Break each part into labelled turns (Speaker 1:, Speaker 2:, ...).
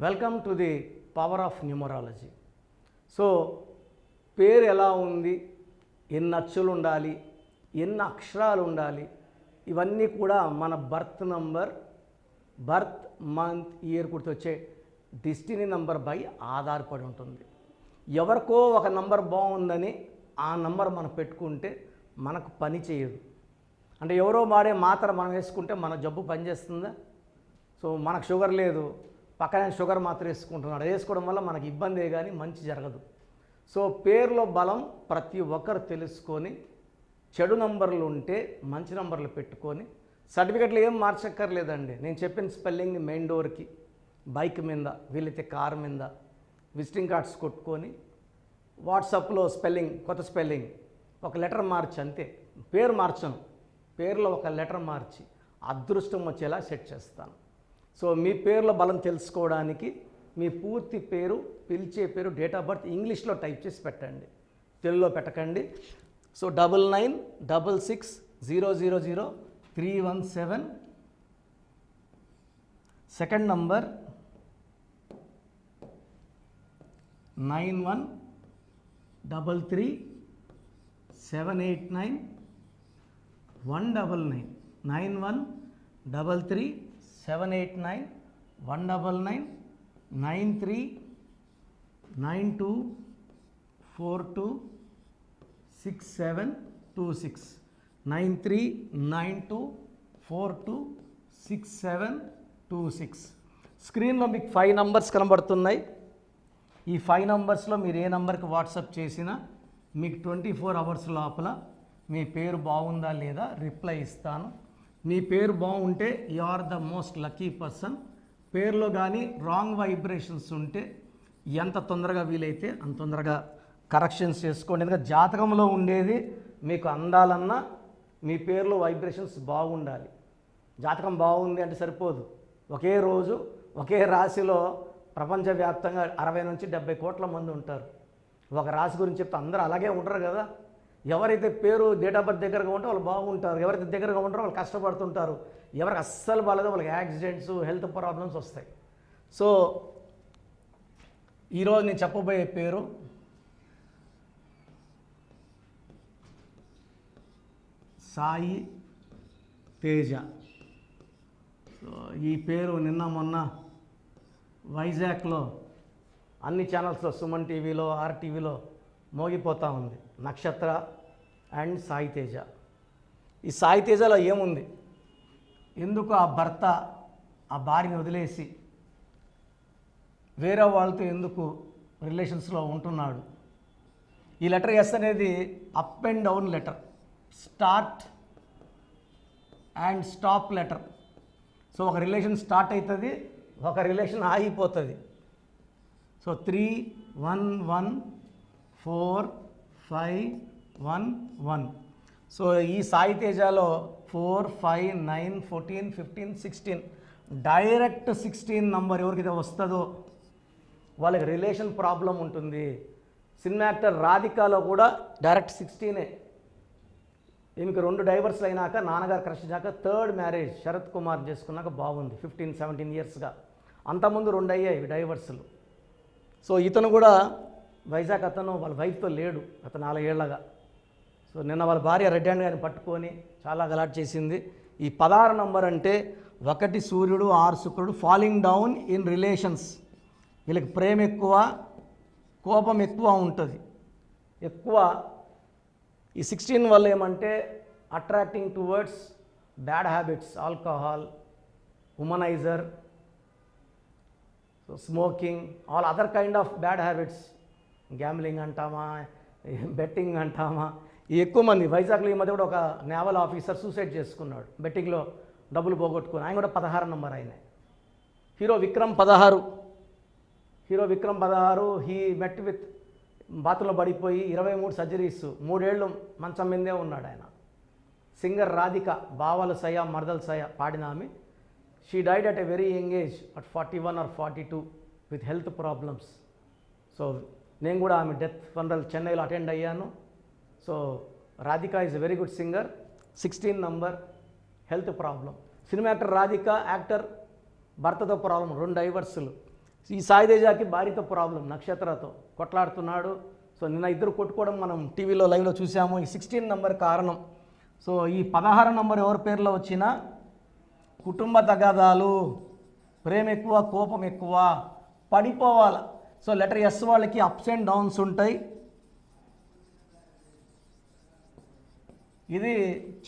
Speaker 1: Welcome to the power of numerology. So పేరు ఎలా ఉంది, ఎన్ని అచ్చులు ఉండాలి, ఎన్ని అక్షరాలు ఉండాలి, ఇవన్నీ కూడా మన birth number, birth month, year గుర్తొచ్చే డెస్టినీ నంబర్ పై ఆధారపడి ఉంటుంది. ఎవరికో ఒక నంబర్ బాగుందని ఆ నంబర్ మనం పెట్టుకుంటే మనకు పని చేయదు. అంటే ఎవరో వాడే మాత్ర మనం వేసుకుంటే మన జబ్బు పనిచేస్తుందా? సో మనకు షుగర్ లేదు, పక్కన షుగర్ మాత్రం వేసుకుంటున్నాడు, వేసుకోవడం వల్ల మనకి ఇబ్బందే కానీ మంచి జరగదు. సో పేరులో బలం ప్రతి ఒక్కరు తెలుసుకొని చెడు నంబర్లు ఉంటే మంచి నంబర్లు పెట్టుకొని సర్టిఫికెట్లు ఏం మార్చక్కర్లేదండి. నేను చెప్పిన స్పెల్లింగ్ని మెయిన్ డోర్కి, బైక్ మీద, వీలైతే కారు మీద విజిటింగ్ కార్డ్స్ కొట్టుకొని వాట్సాప్లో స్పెల్లింగ్, కొత్త స్పెల్లింగ్, ఒక లెటర్ మార్చి, అంతే. పేరు మార్చను, పేరులో ఒక లెటర్ మార్చి అదృష్టం వచ్చేలా సెట్ చేస్తాను. సో మీ పేరులో బలం తెలుసుకోవడానికి మీ పూర్తి పేరు, పిలిచే పేరు, డేట్ ఆఫ్ బర్త్ ఇంగ్లీష్లో టైప్ చేసి పెట్టండి, తెలుగులో పెట్టకండి. So 9966000317, second number 9133789199, 9133789199, 9392426726, 9392426726. స్క్రీన్లో మీకు 5 నంబర్స్ కనబడుతున్నాయి. ఈ 5 నంబర్స్లో మీరు ఏ నంబర్కి వాట్సాప్ చేసినా మీకు 24 అవర్స్ లోపల మీ పేరు బాగుందా లేదా రిప్లై ఇస్తాను. మీ పేరు బాగుంటే you are the most lucky person. పేరులో కానీ రాంగ్ వైబ్రేషన్స్ ఉంటే ఎంత తొందరగా వీలైతే అంత తొందరగా కరెక్షన్స్ చేసుకోండి. ఎందుకంటే జాతకంలో ఉండేది మీకు అందాలన్నా మీ పేరులో వైబ్రేషన్స్ బాగుండాలి. జాతకం బాగుంది అంటే సరిపోదు. ఒకే రోజు ఒకే రాశిలో ప్రపంచవ్యాప్తంగా 60 నుంచి 70 కోట్ల మంది ఉంటారు. ఒక రాశి గురించి చెప్తే అందరూ అలాగే ఉంటారు కదా. ఎవరైతే పేరు, డేట్ ఆఫ్ బర్త్ దగ్గరగా ఉంటే వాళ్ళు బాగుంటారు, ఎవరైతే దగ్గరగా ఉంటారో వాళ్ళు కష్టపడుతుంటారు, ఎవరికి అస్సలు బాగాలేదో వాళ్ళకి యాక్సిడెంట్స్, హెల్త్ ప్రాబ్లమ్స్ వస్తాయి. సో ఈరోజు నేను చెప్పబోయే పేరు సాయి తేజ. సో ఈ పేరు నిన్న మొన్న వైజాగ్లో అన్ని ఛానల్స్లో, సుమన్ టీవీలో, ఆర్టీవీలో మోగిపోతూ ఉంది. నక్షత్ర అండ్ సాయి తేజ. ఈ సాయి తేజలో ఏముంది, ఎందుకు ఆ భర్త ఆ భార్యని వదిలేసి వేరే వాళ్ళతో ఎందుకు రిలేషన్స్లో ఉంటున్నాడు? ఈ లెటర్ ఎస్ అనేది up and down letter, start and stop letter. So ఒక రిలేషన్ స్టార్ట్ అవుతుంది, ఒక రిలేషన్ ఆగిపోతుంది. సో 31145111. సో ఈ సాయి తేజలో 4, 5, 9, 14, 15, 16 డైరెక్ట్ 16 నంబర్ ఎవరికైతే వస్తుందో వాళ్ళకి రిలేషన్ ప్రాబ్లం ఉంటుంది. సినిమా యాక్టర్ రాధికాలో కూడా డైరెక్ట్ 16. ఈమెకి 2 డైవర్స్లు అయినాక, నాన్నగారు క్రష్ చేశాక, థర్డ్ మ్యారేజ్ శరత్ కుమార్ చేసుకున్నాక బాగుంది 15-17 ఇయర్స్గా. అంతకుముందు 2 అయ్యాయి డైవర్సులు. సో ఇతను కూడా వైజాగ్, అతను వాళ్ళ వైఫ్తో లేడు అతను 4 ఏళ్ళగా. సో నిన్న వాళ్ళ భార్య రెడ్ హ్యాండ్ గారిని పట్టుకొని చాలా గలాట్ చేసింది. ఈ 16 నంబర్ అంటే 1 సూర్యుడు, 6 శుక్రుడు, ఫాలింగ్ డౌన్ ఇన్ రిలేషన్స్. వీళ్ళకి ప్రేమ ఎక్కువ, కోపం ఎక్కువ ఉంటుంది. ఎక్కువ ఈ 16 వల్ల ఏమంటే attracting towards bad habits, alcohol, womaniser, so smoking, all other kind of bad habits. Gambling అంటామా, బెట్టింగ్ అంటామా, ఈ ఎక్కువ మంది. వైజాగ్లో ఈ మధ్య కూడా ఒక నేవల్ ఆఫీసర్ సూసైడ్ చేసుకున్నాడు, బెట్టింగ్లో డబ్బులు పోగొట్టుకుని. ఆయన కూడా 16 నంబర్ ఆయన. Hero Vikram 16. He met with బాత్రూంలో పడిపోయి 23 సర్జరీస్, 3 ఏళ్ళు మంచం మీదే ఉన్నాడు ఆయన. సింగర్ రాధిక, బావల సయ, మరదల సయ పాడిన ఆమె. She died at a very young age, at 41 or 42 with health problems. So నేను కూడా ఆమె డెత్ ఫనరల్ చెన్నైలో అటెండ్ అయ్యాను. So Radhika is a very good singer. 16 number, health problem. Cinema actor Radhika, actor భర్తతో ప్రాబ్లం, 2 డైవర్సులు. ఈ సాయి తేజకి భార్యతో ప్రాబ్లం, నక్షత్రతో కొట్లాడుతున్నాడు. సో నిన్న ఇద్దరు కొట్టుకోవడం మనం టీవీలో లైవ్లో చూసాము. ఈ 16 నెంబర్ కారణం. సో ఈ 16 నెంబర్ ఎవరి పేరులో వచ్చినా కుటుంబ తగాదాలు, ప్రేమ ఎక్కువ, కోపం ఎక్కువ, పడిపోవాలి. సో లెటర్ ఎస్ వాళ్ళకి అప్స్ అండ్ డౌన్స్ ఉంటాయి. ఇది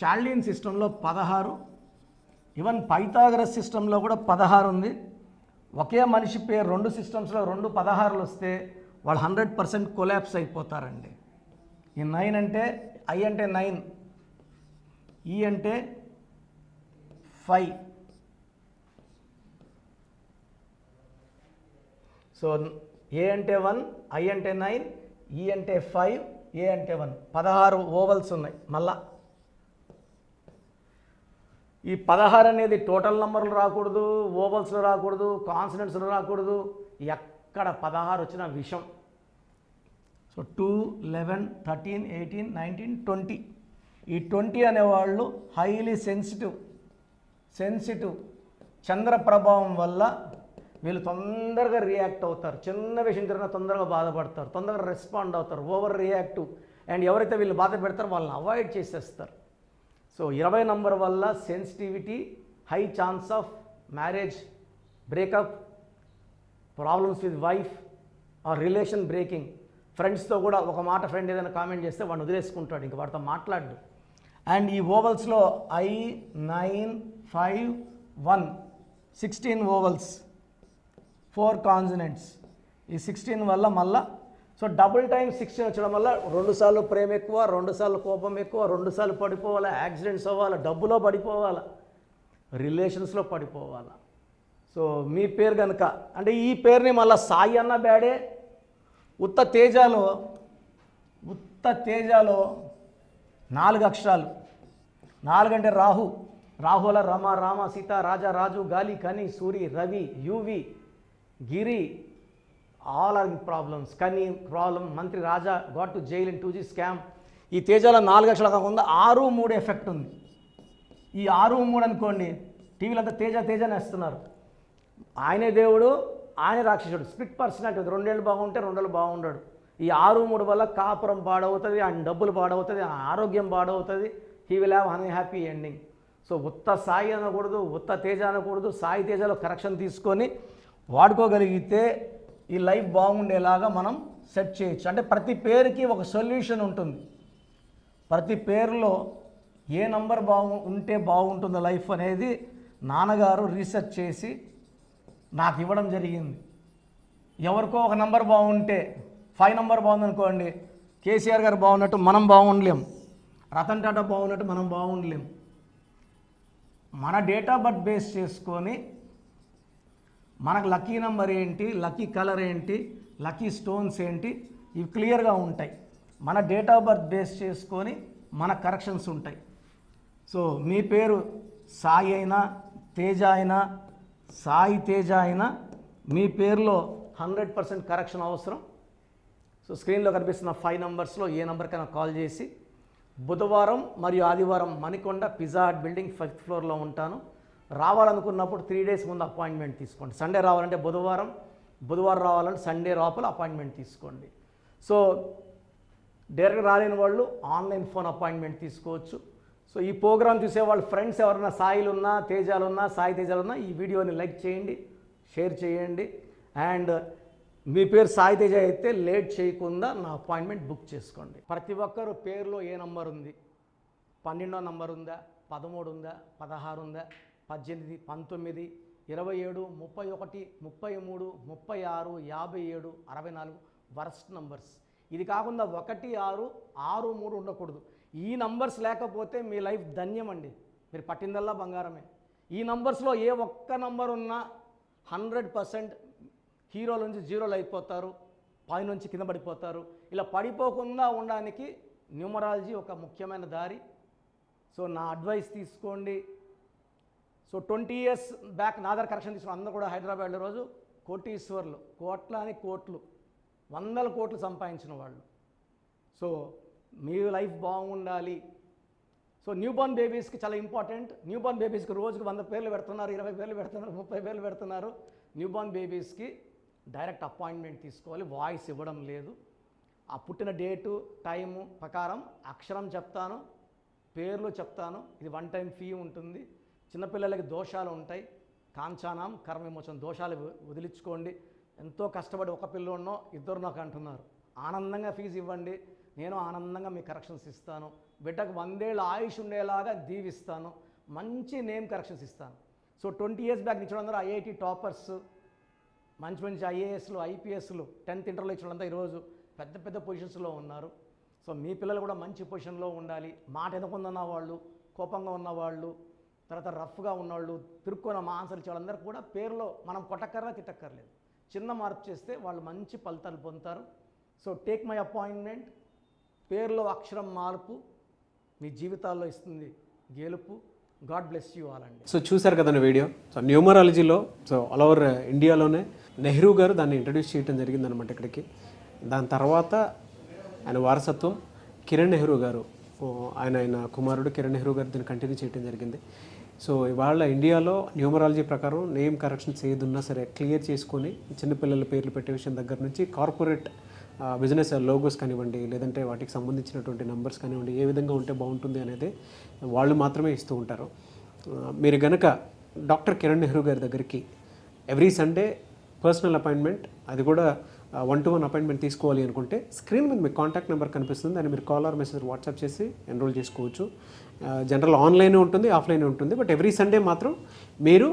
Speaker 1: చాల్డియన్ సిస్టంలో 16, ఈవెన్ పైథాగరస్ సిస్టంలో కూడా 16 ఉంది. ఒకే మనిషి పేరు 2 సిస్టమ్స్లో 2 16లు వస్తే వాళ్ళు 100% కొలాప్స్ అయిపోతారండి. ఈ 9 అంటే ఐ అంటే 9, ఈ అంటే 5. సో ఏ అంటే 1, ఐ అంటే 9, ఈ అంటే 5, ఏ అంటే 1. 16 ఓవల్స్ ఉన్నాయి. మళ్ళా ఈ 16 అనేది టోటల్ నెంబర్లు రాకూడదు, ఓవల్స్లో రాకూడదు, కాన్సనెంట్స్లో రాకూడదు. ఎక్కడ 16 వచ్చిన విషం. సో 2, 11, 13, 18, 19, 20. ఈ 20 అనేవాళ్ళు హైలీ సెన్సిటివ్ చంద్ర ప్రభావం వల్ల వీళ్ళు తొందరగా రియాక్ట్ అవుతారు. చిన్న విషయం జరిగినా తొందరగా బాధపడతారు, తొందరగా రెస్పాండ్ అవుతారు, ఓవర్ రియాక్టివ్. అండ్ ఎవరైతే వీళ్ళు బాధ పెడతారో వాళ్ళని అవాయిడ్ చేసేస్తారు. సో 20 నంబర్ వల్ల sensitivity, high chance of marriage breakup, problems with wife or relation breaking. ఫ్రెండ్స్తో కూడా ఒక మాట ఫ్రెండ్ ఏదైనా కామెంట్ చేస్తే వాడిని వదిలేసుకుంటాడు, ఇంక వాడితో మాట్లాడు. అండ్ ఈ ఓవల్స్లో ఐ, 9, 5, 1, 16 ఓవల్స్, 4 కాన్సనెంట్స్. ఈ 16 వల్ల మళ్ళా సో డబుల్ టైం 16 వచ్చడం వల్ల 2 సార్లు ప్రేమ ఎక్కువ, 2 సార్లు కోపం ఎక్కువ, 2 సార్లు పడిపోవాలా, యాక్సిడెంట్స్ అవ్వాలా, డబ్బులో పడిపోవాలా, రిలేషన్స్లో పడిపోవాలా. సో మీ పేరు కనుక అంటే ఈ పేరుని మళ్ళీ సాయి అన్న బ్యాడే. ఉత్త తేజాలో 4 అక్షరాలు. 4 అంటే రాహుల రమ, రామ, సీత, రాజా, Raju, Gali, Kani, Suri, Ravi, Yuvi, Giri, all are problems. Kani problem, మంత్రి, Raja, got to jail in 2G scam. ఈ తేజాలో 4 అక్షరాలు కాకుండా 6, 3 ఎఫెక్ట్ ఉంది. ఈ 6, 3 అనుకోండి, టీవీలో అంతా తేజానే వేస్తున్నారు. ఆయనే దేవుడు, ఆయన రాక్షసుడు, స్ప్లిట్ పర్సనాలిటీ. 2 ఏళ్ళు బాగుంటే 2 ఏళ్ళు బాగుండడు. ఈ 6, 3 వల్ల కాపురం పాడవుతుంది, ఆయన డబ్బులు పాడవుతుంది, ఆరోగ్యం పాడవుతుంది. He will have unhappy ending. So ఉత్త సాయి అనకూడదు, ఉత్త తేజ అనకూడదు. సాయి తేజలో కరెక్షన్ తీసుకొని వాడుకోగలిగితే ఈ లైఫ్ బాగుండేలాగా మనం సెట్ చేయొచ్చు. అంటే ప్రతి పేరుకి ఒక సొల్యూషన్ ఉంటుంది. ప్రతి పేరులో ఏ నంబర్ ఉంటే బాగుంటుందో లైఫ్ అనేది నాన్నగారు రీసెర్చ్ చేసి నాకు ఇవ్వడం జరిగింది. ఎవరికో ఒక నంబర్ బాగుంటే 5 నంబర్ బాగుందనుకోండి, కేసీఆర్ గారు బాగున్నట్టు మనం బాగుండలేం, రతన్ టాటా బాగున్నట్టు మనం బాగుండలేం. మన డేట్ ఆఫ్ బర్త్ బేస్ చేసుకొని మనకు లక్కీ నెంబర్ ఏంటి, లక్కీ కలర్ ఏంటి, లక్కీ స్టోన్స్ ఏంటి, ఇవి క్లియర్గా ఉంటాయి. మన డేట్ ఆఫ్ బర్త్ బేస్ చేసుకొని మన కరెక్షన్స్ ఉంటాయి. సో మీ పేరు సాయి అయినా, తేజ అయినా, సాయి తేజ అయినా మీ పేరులో 100% కరెక్షన్ అవసరం. సో స్క్రీన్లో కనిపిస్తున్న 5 నంబర్స్లో ఏ నెంబర్కైనా కాల్ చేసి, బుధవారం మరియు ఆదివారం Manikonda pizza hot building 5th ఫ్లోర్లో ఉంటాను. రావాలనుకున్నప్పుడు 3 డేస్ ముందు అపాయింట్మెంట్ తీసుకోండి. సండే రావాలంటే బుధవారం రావాలంటే సండే లోపల అపాయింట్మెంట్ తీసుకోండి. సో డైరెక్ట్ రాలేని వాళ్ళు ఆన్లైన్ ఫోన్ అపాయింట్మెంట్ తీసుకోవచ్చు. సో ఈ ప్రోగ్రామ్ చూసేవాళ్ళు ఫ్రెండ్స్ ఎవరైనా సాయిలున్నా, తేజాలున్నా, సాయి తేజాలున్నా ఈ వీడియోని లైక్ చేయండి, షేర్ చేయండి. అండ్ మీ పేరు సాయి తేజ అయితే లేట్ చేయకుండా నా అపాయింట్మెంట్ బుక్ చేసుకోండి. ప్రతి ఒక్కరు పేరులో ఏ నంబర్ ఉంది, 12వ నంబర్ ఉందా, 13 ఉందా, 16 ఉందా, 18, 19, 27, 31, 33, 36, 57, 64 వర్స్ట్ నంబర్స్. ఇది కాకుండా 1, 6, 6, 3 ఉండకూడదు. ఈ నంబర్స్ లేకపోతే మీ లైఫ్ ధన్యం అండి, మీరు పట్టిందల్లా బంగారమే. ఈ నంబర్స్లో ఏ ఒక్క నంబర్ ఉన్నా 100% హీరోల నుంచి జీరోలు అయిపోతారు, పై నుంచి కింద పడిపోతారు. ఇలా పడిపోకుండా ఉండడానికి న్యూమరాలజీ ఒక ముఖ్యమైన దారి. సో నా అడ్వైస్ తీసుకోండి. సో 20 years బ్యాక్ నా దగ్గర కరెక్షన్ తీసుకున్న అందరూ కూడా హైదరాబాద్లో రోజు కోటీశ్వర్లు, కోట్లు, 100 కోట్లు సంపాదించిన వాళ్ళు. సో మీ లైఫ్ బాగుండాలి. సో న్యూబార్న్ బేబీస్కి చాలా ఇంపార్టెంట్. న్యూబార్న్ బేబీస్కి రోజుకి 100 పేర్లు పెడుతున్నారు, 20 పేర్లు పెడుతున్నారు, 30 పేర్లు పెడుతున్నారు. న్యూబార్న్ బేబీస్కి డైరెక్ట్ అపాయింట్మెంట్ తీసుకోవాలి, వాయిస్ ఇవ్వడం లేదు. ఆ పుట్టిన డేటు టైము ప్రకారం అక్షరం చెప్తాను, పేర్లు చెప్తాను. ఇది 1 టైం ఫీ ఉంటుంది. చిన్నపిల్లలకి దోషాలు ఉంటాయి, కాంచానాం కర్మ విమోచన దోషాలు వదిలించుకోండి. ఎంతో కష్టపడి ఒక పిల్లోనో ఇద్దరు నాకు అంటున్నారు, ఆనందంగా ఫీజు ఇవ్వండి, నేను ఆనందంగా మీ కరెక్షన్స్ ఇస్తాను. బిడ్డకు 100 ఏళ్ళ ఆయుష్ ఉండేలాగా దీవిస్తాను, మంచి నేమ్ కరెక్షన్స్ ఇస్తాను. సో 20 years బ్యాక్ నుంచి అందరూ ఐఐటి టాపర్స్, మంచి మంచి ఐఏఎస్లు, ఐపీఎస్లు, 10th ఇంటర్లో ఇచ్చిన వాళ్ళంతా ఈరోజు పెద్ద పెద్ద పొజిషన్స్లో ఉన్నారు. సో మీ పిల్లలు కూడా మంచి పొజిషన్లో ఉండాలి. మాట ఎనుకున్న వాళ్ళు, కోపంగా ఉన్నవాళ్ళు, తర్వాత రఫ్గా ఉన్నవాళ్ళు, తిరుక్కున్న మా ఆన్సర్ ఇచ్చే వాళ్ళందరూ కూడా పేరులో మనం కొట్టక్కర్లా తిట్టక్కర్లేదు, చిన్న మార్పు చేస్తే వాళ్ళు మంచి ఫలితాలు పొందుతారు. So take my appointment. పేరులో అక్షరం మార్పు మీ జీవితాల్లో ఇస్తుంది గెలుపు. గాడ్ బ్లెస్ యూ ఆల్ అండి.
Speaker 2: సో చూసారు కదండి వీడియో. సో న్యూమరాలజీలో సో ఆల్ ఓవర్ ఇండియాలోనే నెహ్రూ గారు దాన్ని ఇంట్రడ్యూస్ చేయడం జరిగిందనమాట ఇక్కడికి. దాని తర్వాత ఆయన వారసత్వం కిరణ్ నెహ్రూ గారు, ఆయన కుమారుడు కిరణ్ నెహ్రూ గారు దీన్ని కంటిన్యూ చేయడం జరిగింది. సో ఇవాళ ఇండియాలో న్యూమరాలజీ ప్రకారం నేమ్ కరెక్షన్స్ ఏదున్నా సరే క్లియర్ చేసుకొని చిన్నపిల్లల పేర్లు పెట్టే విషయం దగ్గర నుంచి కార్పొరేట్ బిజినెస్ లోగోస్ కానివ్వండి, లేదంటే వాటికి సంబంధించినటువంటి నెంబర్స్ కానివ్వండి, ఏ విధంగా ఉంటే బాగుంటుంది అనేది వాళ్ళు మాత్రమే ఇస్తూ ఉంటారు. మీరు కనుక డాక్టర్ కిరణ్ నెహ్రూ గారి దగ్గరికి ఎవ్రీ సండే పర్సనల్ అపాయింట్మెంట్, అది కూడా 1-to-1 అపాయింట్మెంట్ తీసుకోవాలి అనుకుంటే స్క్రీన్ మీద మీకు కాంటాక్ట్ నెంబర్ కనిపిస్తుంది, దాన్ని మీరు కాల్ ఆర్ మెసేజ్ వాట్సాప్ చేసి ఎన్రోల్ చేసుకోవచ్చు. జనరల్ ఆన్లైన్ ఉంటుంది, ఆఫ్లైన్ ఉంటుంది. బట్ ఎవ్రీ సండే మాత్రం మీరు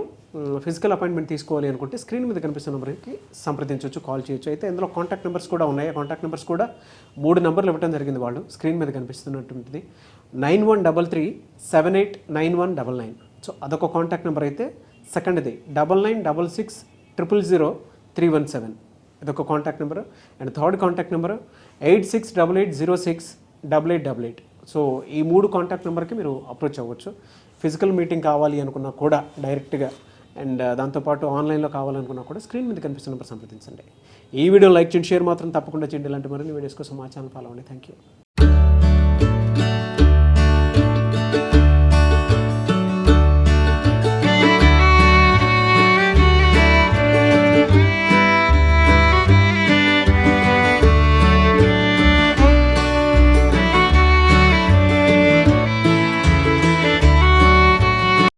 Speaker 2: ఫిజికల్ అపాయింట్మెంట్ తీసుకోవాలి అనుకుంటే స్క్రీన్ మీద కనిపిస్తున్న నెంబర్కి సంప్రదించవచ్చు, కాల్ చేయొచ్చు. అయితే ఇందులో కాంటాక్ట్ నెంబర్స్ కూడా ఉన్నాయి. ఆ కాంటాక్ట్ నెంబర్స్ కూడా 3 నెంబర్లు ఇవ్వడం జరిగింది వాళ్ళు, స్క్రీన్ మీద కనిపిస్తున్నటువంటిది 9133789199. సో అదొక కాంటాక్ట్ నెంబర్. అయితే సెకండ్ది 9966000317, ఇదొక contact number. And third contact number 8688068888. So ఈ 3 కాంటాక్ట్ నెంబర్కి మీరు అప్రోచ్ అవ్వచ్చు. ఫిజికల్ మీటింగ్ కావాలి అనుకున్నా కూడా డైరెక్ట్గా, అండ్ దాంతోపాటు ఆన్లైన్లో కావాలనుకున్నా కూడా స్క్రీన్ మీద కనిపిస్తున్న నెంబర్ సంప్రదించండి. ఈ వీడియో లైక్ చేయండి, షేర్ మాత్రం తప్పకుండా చేయండి. ఇలాంటి మరిన్ని వీడియోస్ కోసం మా ఛానల్ ఫాలో అవ్వండి. Thank you.